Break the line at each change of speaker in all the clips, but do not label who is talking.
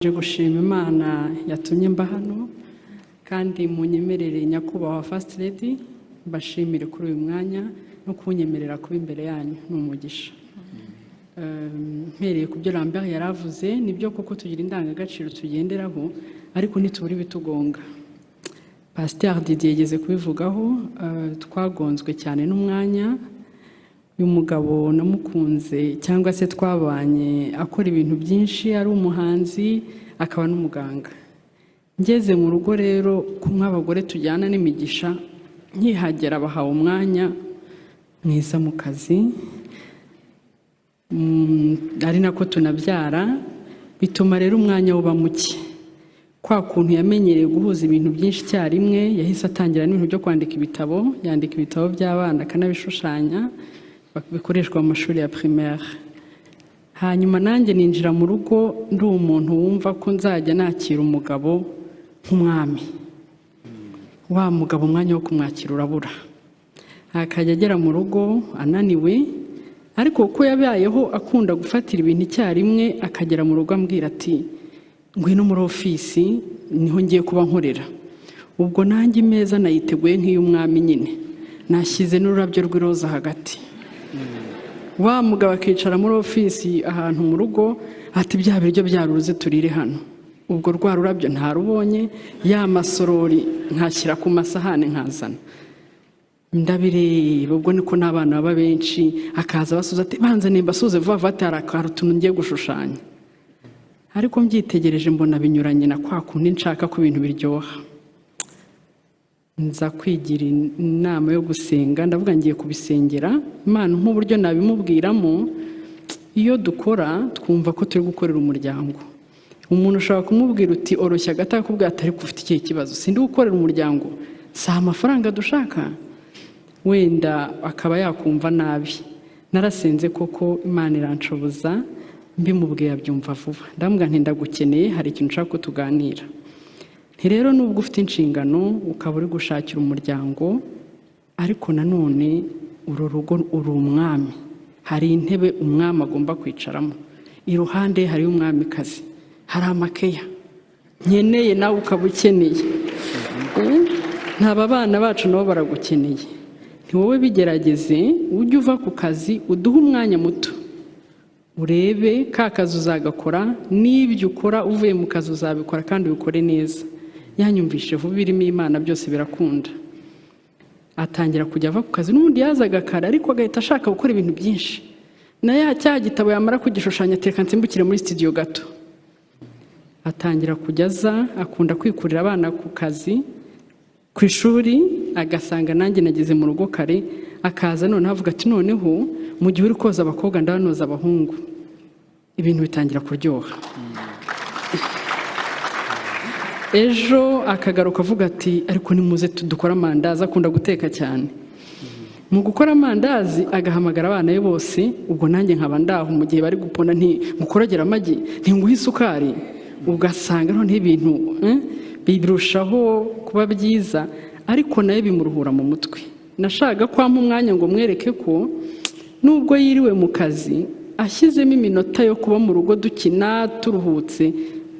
Je gushima Imana yatumye mba hano kandi munyemerere nyakubahwa First Lady bashimire kuri uyu mwanya no kunyemerera kuba imbere yanyu n'umugisha. Mpereye kubyo Lambert yaravuze nibyo koko tugira indangagaciro tugenderaho ariko ntituburi bitugonga. Pasteur Didier yageze kubivugaho twagonzwe cyane n'umwanya y'umugabo namukunze cyangwa se twabanye akora ibintu byinshi ari umuhanzi akaba n'umuganga. Ngeze mu rugo rero nk'abagore tujyana n'imigisha nkihagera bahawe umwanya mwiza mu kazi ari nako tunabyara bituma rero umwanya uba muke. Kwa kuntu yamenyereye guhuza ibintu byinshi cyarimwe yahise atangira n'ibintu byo kwandika ibitabo, yandika ibitabo by'abana kanabishushanya bikoreshwa mu mashuri ya primaire. Hanyuma nanjye ninjira mu rugo ndi umuntu wumva ko nzajya nakira umugabo nk'umwami. Wa mugabo umwanya wo kumwakira urabura. Akajya agera mu rugo ananiwe ariko uko yabayeho akunda gufatira ibintu icyarimwe akagera mu rugo ambwira ati ngwino muri ofisi niho ngiye kuba nkorera. Ubwo nanjye imeza nayiteguye nk'iy'umwami nyine nashyize n'ururabyo rw'iroza hagati. Wa mugabo akicara muri ofisi ahantu mu rugo ati bya biryo byaruze turire hano. Ubwo rwa rurabyo ntarubonye ya masorori nkashyira ku masahane nkazana. Ndabireba ubwo niko n'abana baba benshi akaza basuza ati banza nimba suze vuba vuba atari utuntu ngiye gushushanya. Ariko mbyitegereje mbona binyuranye na kwa kundi nshaka ko ibintu biryoha. Nza kwigira inama yo gusenga ndavuga ngiye kubisengera Imana nk'uburyo nabimubwiramo. Iyo dukora twumva ko turi gukorera umuryango. Umuntu ushobora kumubwira uti oroshya gata kubwira atari kufite ikihe kibazo sindi gukorera umuryango si amafaranga dushaka wenda akaba yakumva nabi. Narasenze koko Imana iranshoboza mbimubwiye abyumva vuba. Ndambwa nti ndagukeneye hari ikintu nshaka ko tuganira. Rero nubwo ufite inshingano ukaba uri gushakira umuryango ariko nanone uru rugo uri umwami. Hari intebe umwami agomba kwicaramo. Iruhande hari umwamikazi. Hari amakeya. Nkeneye nawe ukaba ukeneye. Ntaba bana bacu nabo baragukeneye. Ni wowe bigerageze ujye uva ku kazi uduhe umwanya muto. Urebe ka kazi uzagakora n'ibyo ukora uvuye mu kazi uzabikora kandi ubikore neza. Yanyumvishe vuba birimo Imana byose birakunda. Atangira kujya ava ku kazi n'undi yazaga kare ariko agahita ashaka gukora ibintu byinshi. Na ya cya gitabo yamara kugishushanya tereka nsimbukire muri studio gato. Atangira kujyaza akunda kwikurira abana ku kazi ku ishuri agasanga nanjye nageze mu rugo kare akaza none avuga ati noneho mu gihe uri koza abakobwa ndabanoza abahungu. Ibintu bitangira kuryoha. Ejo akagaruka avuga ati ariko nimuze dukora amandazi akunda guteka cyane. Mu gukora amandazi agahamagara abana be bose ubwo nanjye nkaba ndaho mu gihe bari gupona nti mukoragera amagi ntinguhe isukari. Ugasanga none ibintu birushaho kuba byiza ariko naye bimuruhura mu mutwe. Nashaka kwampa umwanya ngo mwereke ko nubwo yiriwe mu kazi ashyizemo iminota yo kuba mu rugo dukina turuhutse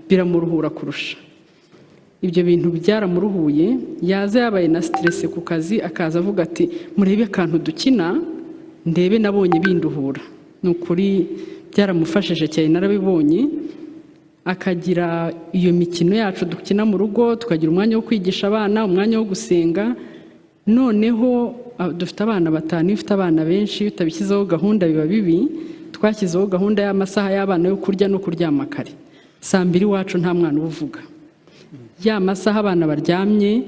biramuruhura kurusha. Ibyo bintu byaramuruhuye yaza yabaye na stress ku kazi akaza avuga ati murebe akantu dukina ndebe nabonye binduhura. Nukuri byaramufashije cyane narabibonye. Akagira iyo mikino yacu dukina mu rugo tukagira umwanya wo kwigisha abana umwanya wo gusenga. Noneho dufite abana batanu ifite abana benshi bitabishyizeho gahunda biba bibi. Twashyizeho gahunda y'amasaha y'abana yo kurya no kuryama kare. Saa 2 wacu nta mwana uvuga. Ya masaha abana baryamye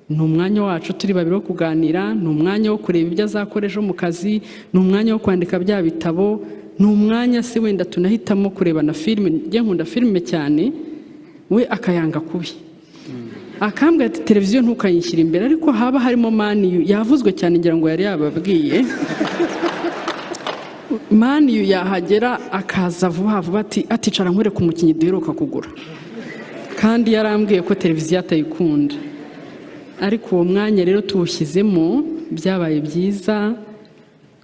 ni umwanya wacu turi babiri wo kuganira, ni umwanya wo kureba ibyo azakoresha mu kazi, ni umwanya wo kwandika bya bitabo, ni umwanya se wenda tunahitamo kureba na filime. Njye nkunda filime cyane we akayanga kubi. Akambwira ati televiziyo ntukayishyira imbere ariko haba harimo maniyu yavuzwe cyane ngira ngo yari yababwiye. Maniyu yahagera akaza vuba vuba ati cara nkore ku mukinyi duheruka kugura. Kandi yarambwiye ko televiziyo atayikunda. Ariko uwo mwanya rero tuwushyizemo byabaye byiza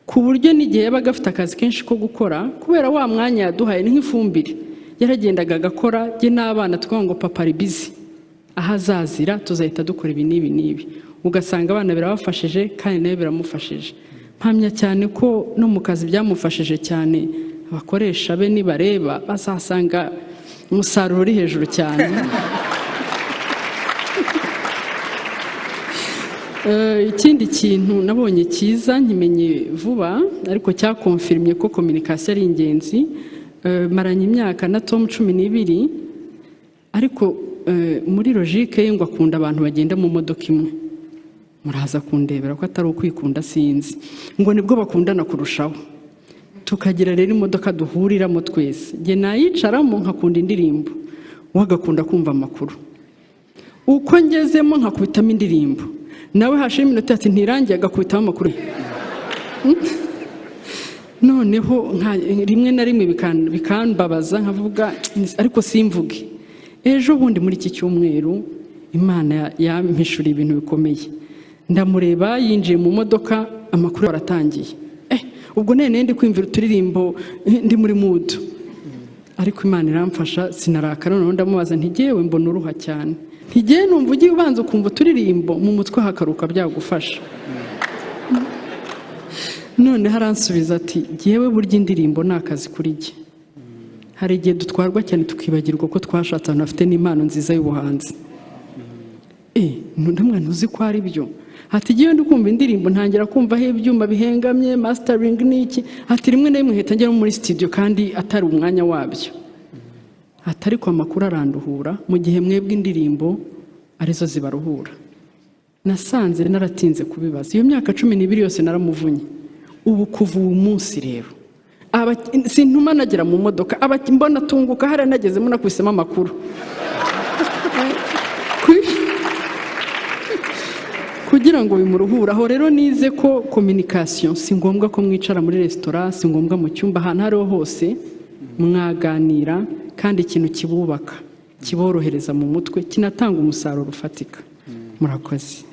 ku buryo n'igihe yabaga afite akazi kenshi ko gukora kubera wa mwanya yaduhaye ni nk'ifumbire. yaragendaga agakora jye n'abana tukavuga ngo papa ari busy, aho azazira tuzahita dukora ibi n'ibi n'ibi, ugasanga abana birabafashije kandi nawe biramufashije. Mpamya cyane ko no mu kazi byamufashije cyane, abakoresha be nibareba bazasanga umusaruro uri hejuru cyane. Ikindi kintu nabonye cyiza nkimenye vuba ariko cyakonfirmye ko communication ari ingenzi. Maranye imyaka na Tom 12 ariko muri logique ye ngo akunda abantu bagenda mu modoka imwe. Muraza kundebera ko atari ukwikunda sinzi, ngo nibwo bakundana kurushaho. Tukagira rero imodoka duhuriramo twese, nge nayicaramo nkakunda indirimbo, wagakunda kumva amakuru. Uko ngezemo nkakubitamo indirimbo, nawe hashira iminota ati ntirangiye agakubitamo amakuru. Noneho rimwe na rimwe bikambabaza nkavuga ariko simvuge. Ejo bundi muri iki cyumweru Imana yampishuriye ibintu bikomeye. Ndamureba yinjiye mu modoka, amakuru aratangiye. Ubwo nene ndi kwimvira uturirimbo ndi muri mood. Ariko Imana iramfasha sinarakara, none ndamubaza ntigewe mbona uruha cyane. Ntigiye numva ugiye ubanza ukumva uturirimbo mu mutwe hakaruka byagufasha. None haransubiza ati ngewe burya indirimbo nakazi kuri jye. Hari igihe dutwarwa cyane tukibagirwa ko twashatse abantu bafite n'impano nziza y'ubuhanzi. Ndamwe ntuzi ko ari byo. Ati giye ndikumva indirimbo ntangira kumva he ibyuma bihengamye mastering niki, ati rimwe na rimwe hita njya muri studio kandi atari umwanya wabyo. Atari ko amakuru aranduhura mu gihe mwebwe indirimbo arizo zibaruhura. Nasanze naratinze kubibaza. Iyo myaka 12 yose naramuvunye. Ubu kuva uwo munsi rero sintuma nagera mu modoka mbona tunguka hari nagezemo nakwisema amakuru kugira ngo bimuruhure. Aho rero nize ko communication si ngombwa ko mwicara muri restaurant, si ngombwa mu cyumba, ahantu hariho hose mwaganira kandi ikintu kibubaka kiborohereza mu mutwe kinatanga umusaruro ufatika. Murakoze.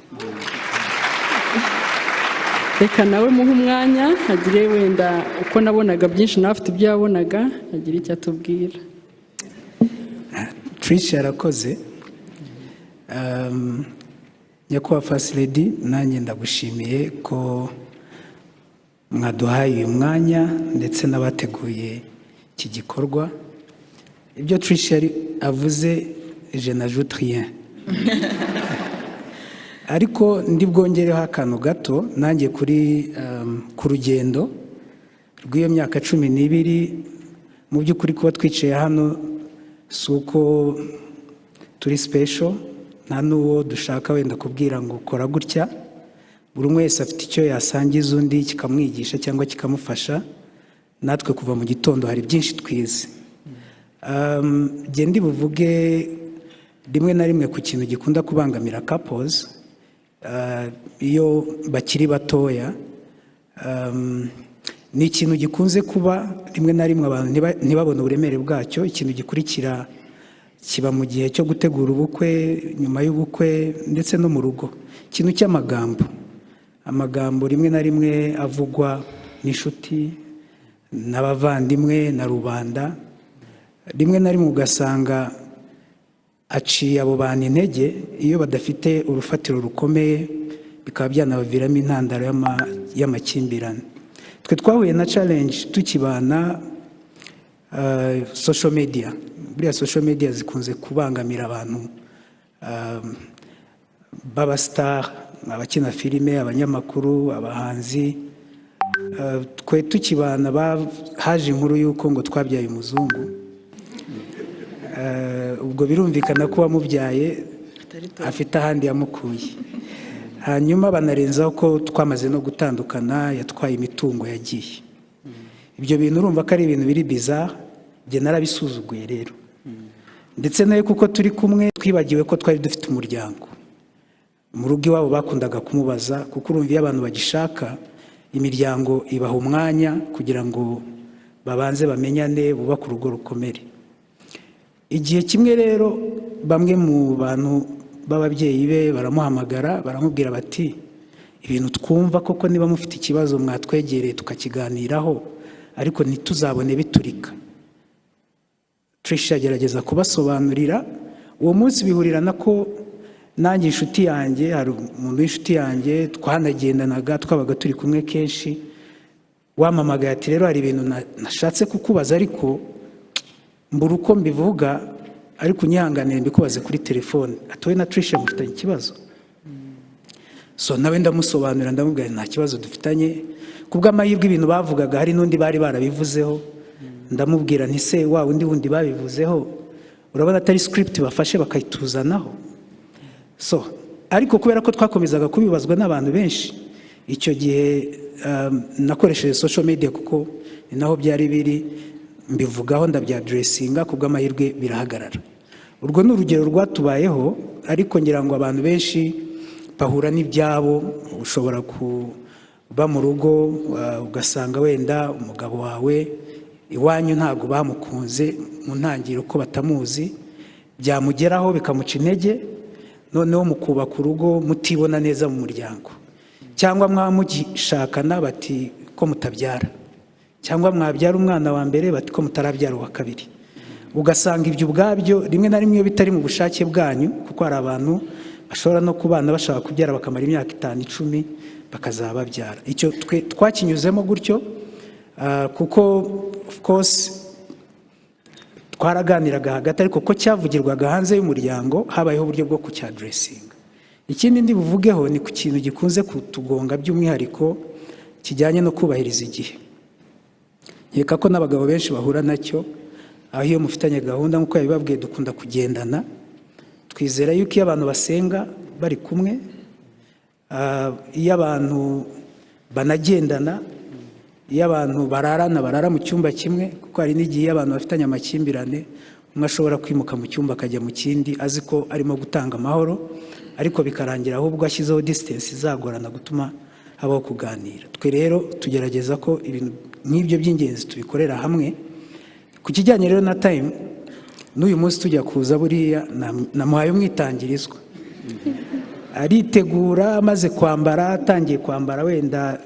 Reka nawe muhe umwanya agire wenda uko nabonaga byinshi nawe afite ibyo yabonaga agira icyo atubwira.
Tricia arakoze. Nyakubahwa First Lady, nanjye ndagushimiye ko mwaduhaye uyu mwanya ndetse n'abateguye iki gikorwa. Ibyo Tricia avuze je n'ajoute rien. Ariko ndi bwongereho akantu gato nanjye kuri ku rugendo rw'iyo myaka 12 mu by'ukuri kuba twicaye hano suko turi special, nta n'uwo dushaka wenda kubwira ngo kora gutya. Buri wese afite icyo yasangiza undi kikamwigisha cyangwa kikamufasha. Natwe kuva mu gitondo hari byinshi twize. Ndi buvuge rimwe na rimwe ku kintu gikunda kubangamira couples iyo bakiri batoya. Ni ikintu gikunze kuba rimwe na rimwe abantu ntibabone uburemere bwacyo. Ikintu gikurikira kiba mu gihe cyo gutegura ubukwe, nyuma y'ubukwe ndetse no mu rugo. Ikintu cy'amagambo, amagambo rimwe na rimwe avugwa n'inshuti n'abavandimwe na rubanda, rimwe na rimwe ugasanga aciye abo bantu intege iyo badafite urufatiro rukomeye, bikaba byanabaviramo intandaro y'amakimbirane. Twe twahuye na challenge tukibana social media. Buriya social media zikunze kubangamira abantu baba star, abakina filime, abanyamakuru, abahanzi. Twe tukibana haje inkuru yuko ngo twabyaye umuzungu. Ubwo birumvikana ko wamubyaye afite ahandi yamukuye. Hanyuma banarenzaho ko twamaze no gutandukana, yatwaye imitungo yagiye. Ibyo bintu urumva ko ari ibintu biri bizarre, nge narabisuzuguye rero. Ndetse nayo kuko turi kumwe twibagiwe ko twari dufite umuryango. Mu rugo iwabo bakundaga kumubaza kuko urumva iyo abantu bagishaka imiryango ibaha umwanya kugira ngo babanze bamenyane, bubake urugo rukomere. Igihe kimwe rero bamwe mu bantu b'ababyeyi be baramuhamagara, baramubwira bati ibintu twumva koko niba mufite ikibazo mwatwegereye tukakiganiraho, ariko ntituzabone biturika. Trish agerageza kubasobanurira. Uwo munsi bihurirana ko nanjye inshuti yanjye, hari umuntu w'inshuti yanjye twanagendanaga, twabaga turi kumwe kenshi, wamamagaye ati rero hari ibintu nashatse kukubaza ariko mbura uko mbivuga, ariko unyihanganire mbikubaze kuri telefone. Atowe na Trish mufitanye ikibazo. So nawe ndamusobanurira, ndamubwira nta kibazo dufitanye, kubw'amahirwe ibintu bavugaga hari n'undi bari barabivuzeho. Ndamubwira nti se wa undi wundi babivuzeho urabona atari script bafashe bakayituzanaho. So ariko kubera ko twakomezaga kubibazwa n'abantu benshi, icyo gihe nakoresheje social media kuko ni naho byari biri, mbivugaho ndabyadressinga, kubw'amahirwe birahagarara. Urwo ni urugero rwatubayeho, ariko ngira ngo abantu benshi bahura n'ibyabo. Ushobora kuba mu rugo ugasanga wenda umugabo wawe iwanyu ntago bamukunze mu ntangiriro ko batamuzi, byamugeraho bikamuca intege, noneho mukubaka urugo mutibona neza mu muryango, cyangwa mwamugishakana bati ko mutabyara, cyangwa mwabyara umwana wa mbere bati ko mutarabyara uwa kabiri. Ugasanga ibyo ubwabyo rimwe na rimwe bitari mu bushake bwanyu, kuko hari abantu bashobora no kubana bashaka kubyara bakamara imyaka 5, 10 bakazababyara. Icyo twakinyuzemo gutyo, kuko of course twaraganiraga hagati, ariko ko cyavugirwaga hanze y'umuryango habayeho uburyo bwo kucyadressinga. Ikindi ndi buvugeho ni ku kintu gikunze kutugonga by'umwihariko kijyanye no kubahiriza igihe. Nkeka ko n'abagabo benshi bahura nacyo, aho iyo mufitanye gahunda nk'uko yabibabwiye dukunda kugendana, twizera yuko iyo abantu basenga bari kumwe, iyo abantu banagendana, iyo abantu barara mu cyumba kimwe, kuko hari n'igihe abantu bafitanye amakimbirane, umwe ashobora kwimuka mu cyumba akajya mu kindi azi ko arimo gutanga amahoro, ariko bikarangira ahubwo ashyizeho distance izagorana gutuma habaho kuganira. Twe rero tugerageza ko ibintu nk'ibyo by'ingenzi tubikorera hamwe. Ku kijyanye rero na time, n'uyu munsi tujya kuza buriya namuhaye umwitangirizwa, aritegura, amaze kwambara, atangiye kwambara wenda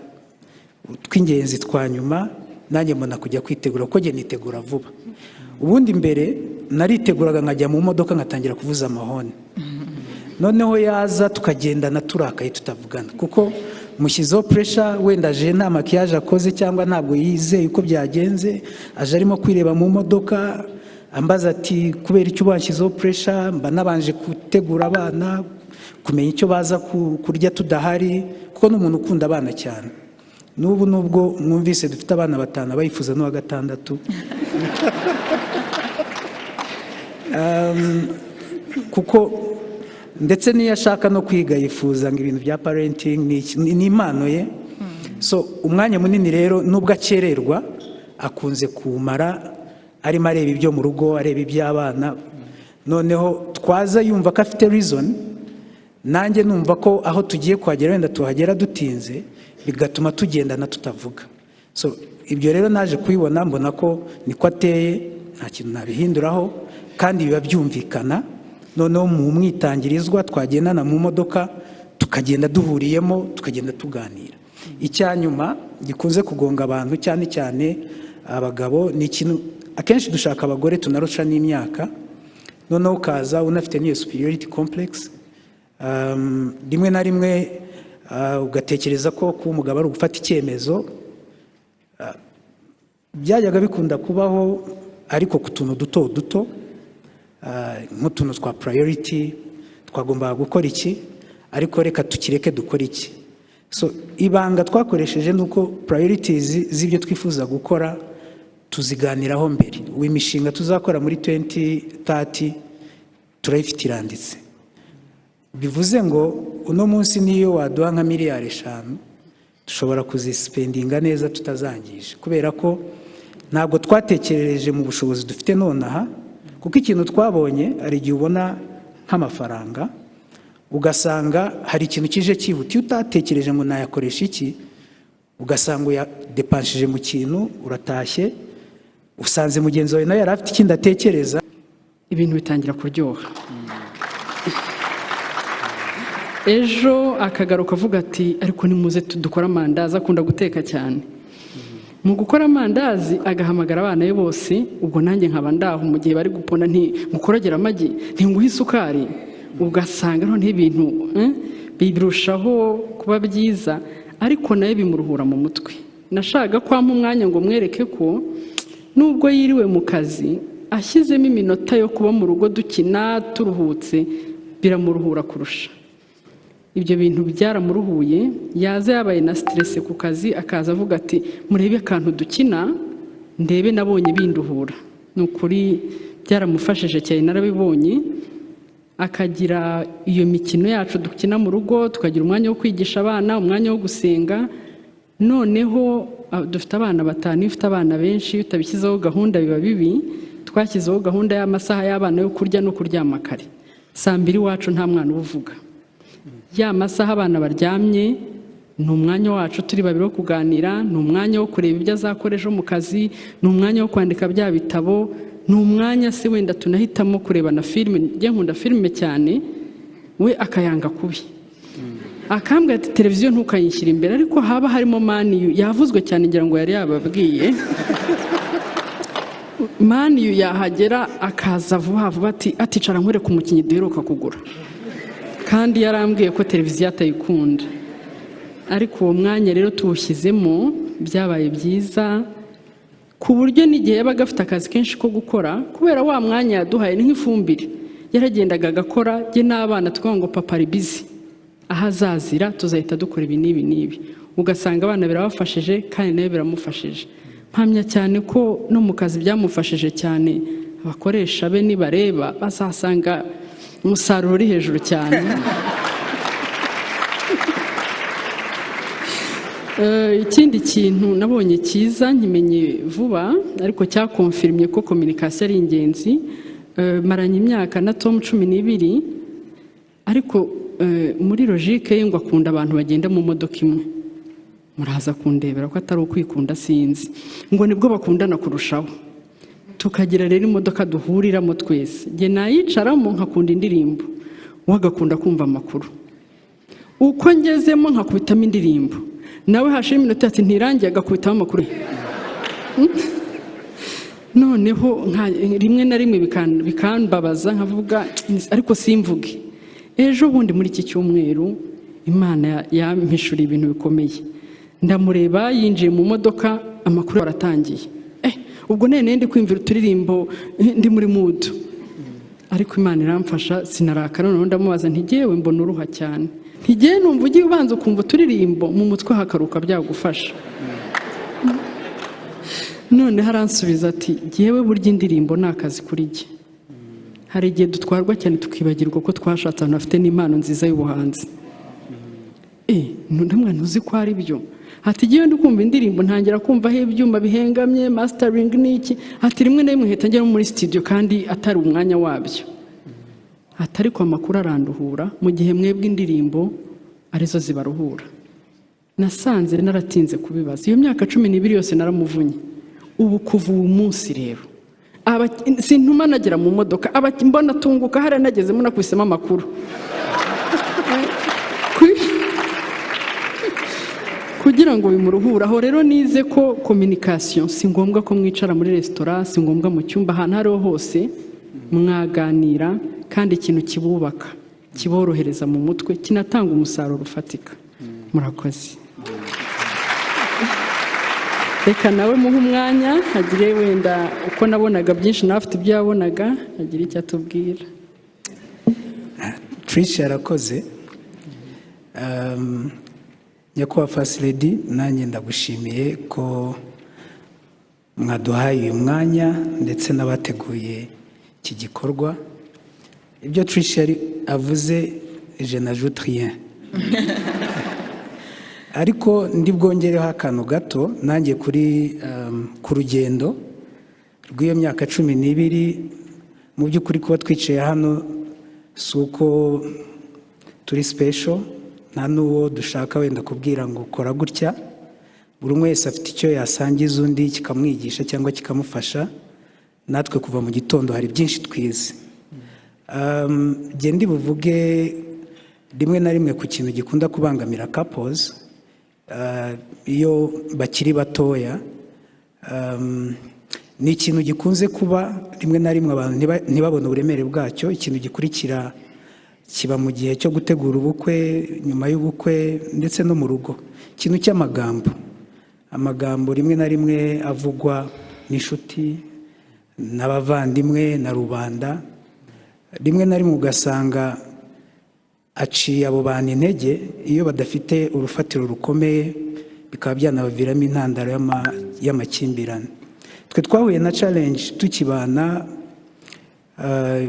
tw'ingenzi twa nyuma, nanjye mbona kujya kwitegura kuko njye nitegura vuba. Ubundi mbere nariteguraga nkajya mu modoka ngatangira kuvuza amahoni, noneho yaza tukagendana turakaye tutavugana, kuko mushyizeho pressure, wenda aje nta makiyaje akoze cyangwa ntabwo yizeye uko byagenze, aje arimo kwireba mu modoka ambaza ati kubera icyo banshyizeho pressure, mba nabanje gutegura abana kumenya icyo baza kurya tudahari, kuko n'umuntu ukunda abana cyane. N'ubu nubwo mwumvise dufite abana 5 bayifuza n'uwa 6 kuko ndetse niyo ashaka no kwiga yifuza ngo ibintu bya parenting ni impano ye. So umwanya munini rero nubwo akererwa akunze kumara arimo areba ibyo mu rugo, areba iby'abana, noneho twaza yumva ko afite reason, nanjye numva ko aho tugiye kuhagera wenda tuhagera dutinze, bigatuma tugendana tutavuga. So ibyo rero naje kubibona, mbona ko niko ateye, nta kintu nabihinduraho, kandi biba byumvikana. Noneho mu mwitangirizwa twagendana mu modoka tukagenda duhuriyemo, tukagenda tuganira. Icyanyuma gikunze kugonga abantu cyane cyane abagabo, ni ikintu akenshi dushaka abagore tunarusha n'imyaka, noneho ukaza unafite n'iyo superiority complex. Rimwe na rimwe ugatekereza ko kuba umugabo ari ugufata icyemezo. Byajyaga bikunda kubaho, ariko ku tuntu duto duto, nk'utuntu twa priority, twagombaga gukora iki, ariko reka tukireke dukora iki. So ibanga twakoresheje nuko priorities z'ibyo twifuza gukora tuziganiraho mbere. Imishinga tuzakora muri 2030 turayifite iranditse, bivuze ngo uno munsi niyo waduha nka miliyari 5 dushobora kuzisipendinga neza tutazangije, kubera ko ntabwo twatekerereje mu bushobozi dufite nonaha. Kuko ikintu twabonye ari igihe ubona nk'amafaranga ugasanga hari ikintu kije cyihuta, iyo utatekereje ngo nayakoresha iki, ugasanga uyadepanshije mu kintu, uratashye usanze mugenzi wawe nawe yari afite ikindi atekereza,
ibintu bitangira kuryoha. Ejo akagaruka avuga ati ariko nimuze dukora amandazi, akunda guteka cyane. mu gukora amandazi agahamagara abana be bose, ubwo nanjye nkaba ndaho mu gihe bari gupona, ngukorogera amagi, ntinguhe isukari, ugasanga noneho ibintu birushaho kuba byiza, ariko nawe bimuruhura mu mutwe. Nashaka kwampa umwanya ngo mwereke ko nubwo yiriwe mu kazi ashyizemo iminota yo kuba mu rugo dukina turuhutse biramuruhura kurusha. Ibyo bintu byaramuruhuye, yaza yabaye na stress ku kazi akaza avuga ati murebe akantu dukina ndebe nabonye binduhura. Nukuri byaramufashije cyane, narabibonye. Akagira iyo mikino yacu dukina mu rugo, tukagira umwanya wo kwigisha abana, umwanya wo gusenga. Noneho dufite abana 5, ufite abana benshi, utabishyizeho gahunda biba bibi. Twashyizeho gahunda y'amasaha y'abana yo kurya no kuryama kare. 2:00 wacu nta mwana uvuga. Ya masaha abana baryamye ni umwanya wacu turi babiri wo kuganira, ni umwanya wo kureba ibyo azakora ejo mu kazi, ni umwanya wo kwandika bya bitabo, ni umwanya se wenda tunahitamo kureba na filime. Njye nkunda filime cyane, we akayanga kubi. Akambwira ati televiziyo ntukayishyira imbere, ariko haba harimo maniyu yavuzwe cyane, ngira ngo yari yababwiye. Maniyu yahagera akaza vuba vuba ati cara nkwereke umukinnyi duheruka kugura, kandi yarambwiye ko televiziyo atayikunda. Ariko uwo mwanya rero tuwushyizemo byabaye byiza, ku buryo n'igihe yabaga afite akazi kenshi ko gukora, kubera wa mwanya yaduhaye ni nk'ifumbire, yaragendaga agakora. Jye n'abana tukavuga ngo papa ari busy, aho azazira tuzahita dukora ibi n'ibi n'ibi. Ugasanga abana birabafashije kandi nawe biramufashije. Mpamya cyane ko no mu kazi byamufashije cyane. Abakoresha be nibareba bazasanga umusaruro uri hejuru cyane. Ikindi kintu nabonye cyiza nkimenye vuba, ariko cyakonfirmye ko communication ari ingenzi. Maranye imyaka na Tom 12, ariko muri logique ye ngo akunda abantu bagenda mu modoka imwe. Muraza kundebera ko atari ukwikunda sinzi, ngo nibwo bakundana kurushaho. Tukagira rero imodoka duhuriramo twese, nge nayicaramo nkakunda indirimbo, wagakunda kumva amakuru. Uko ngezemo nkakubitamo indirimbo, nawe hashira iminota ati ntirangiye agakubitamo amakuru. Noneho rimwe na rimwe bikambabaza nkavuga ariko simvuge. Ejo bundi muri iki cyumweru Imana yampishura ibintu bikomeye. Ndamureba yinjiye mu modoka, amakuru aratangiye. Ubwo nene ndi kwimvira uturirimbo ndi muri mood. Ariko Imana iramfasha sinarakara. None ndamubaza nti jewe mbona uruha cyane, ntigiye numva ugiye ubanza kumva uturirimbo mu mutwe hakaruka byagufasha. None haransubiza ati jewe burya indirimbo nakazi kuri jye. Hari igihe dutwarwa cyane tukibagirwa ko twashatse abantu bafite n'impano nziza y'ubuhanzi. Ndamwe ntuzi ko ari byo. Ati giye ndi kumva indirimbo ntangira kumva aho ibyuma bihengamye, mastering n'iki. Ati rimwe na rimwe hita njya muri studio kandi atari umwanya wabyo. Atari ko amakuru aranduhura mu gihe mwebwe indirimbo arizo zibaruhura. Nasanze naratinze kubibaza. Iyo myaka 12 yose naramuvunye. Ubu kuva uwo munsi rero sintuma nagera mu modoka, mbona tunguka hari nagezemo nakwisema amakuru. Kugira ngo bimuruhura. Aho rero nize ko communication si ngombwa ko mwicara muri restaurant, si ngombwa mu cyumba, ahantu hariho hose mwaganira, kandi ikintu kibubaka, kiborohereza mu mutwe, kinatanga umusaruro ufatika. Murakoze. Reka nawe muhe umwanya agire wenda uko nabonaga byinshi nawe afite ibyo yabonaga, agira icyo atubwira.
Tricia arakoze. Nyakubahwa First Lady, nanjye ndagushimiye ko mwaduhaye uyu mwanya ndetse n'abateguye iki gikorwa. Ibyo Tricia avuze je n'ajoute rien. Ariko ndi bwongereho akantu gato nanjye ku rugendo rw'iyo myaka 12. Mu by'ukuri kuba twicaye hano si uko turi special, nta n'uwo dushaka wenda kubwira ngo kora gutya. Buri umwe wese afite icyo yasangiza undi kikamwigisha cyangwa kikamufasha. Natwe kuva mu gitondo hari byinshi twize. Ndi buvuge rimwe na rimwe ku kintu gikunda kubangamira couples iyo bakiri batoya, ni ikintu gikunze kuba rimwe na rimwe abantu ntibabone uburemere bwacyo. Ikintu gikurikira kiba mu gihe cyo gutegura ubukwe, nyuma y'ubukwe, ndetse no mu rugo. Ikintu cy'amagambo, amagambo rimwe na rimwe avugwa n'inshuti n'abavandimwe na rubanda, rimwe na rimwe ugasanga aciye abo bantu intege iyo badafite urufatiro rukomeye, bikaba byanabaviramo intandaro y'amakimbirane. Twe twahuye na challenge tukibana,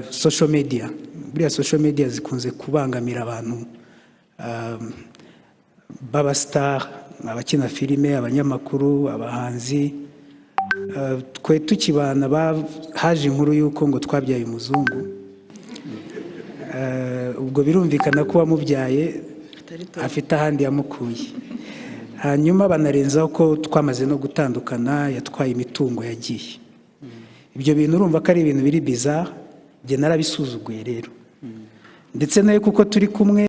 social media. Buriya social media zikunze kubangamira abantu b'abastar, abakina filime, abanyamakuru, abahanzi. Twe tukibana haje inkuru y'uko ngo twabyaye umuzungu. Ubwo birumvikana ko wamubyaye afite ahandi yamukuye. Hanyuma banarenzaho ko twamaze no gutandukana, yatwaye imitungo yagiye. Ibyo bintu urumva ko ari ibintu biri bizarre, njye narabisuzuguye rero. Ndetse nayo kuko turi kumwe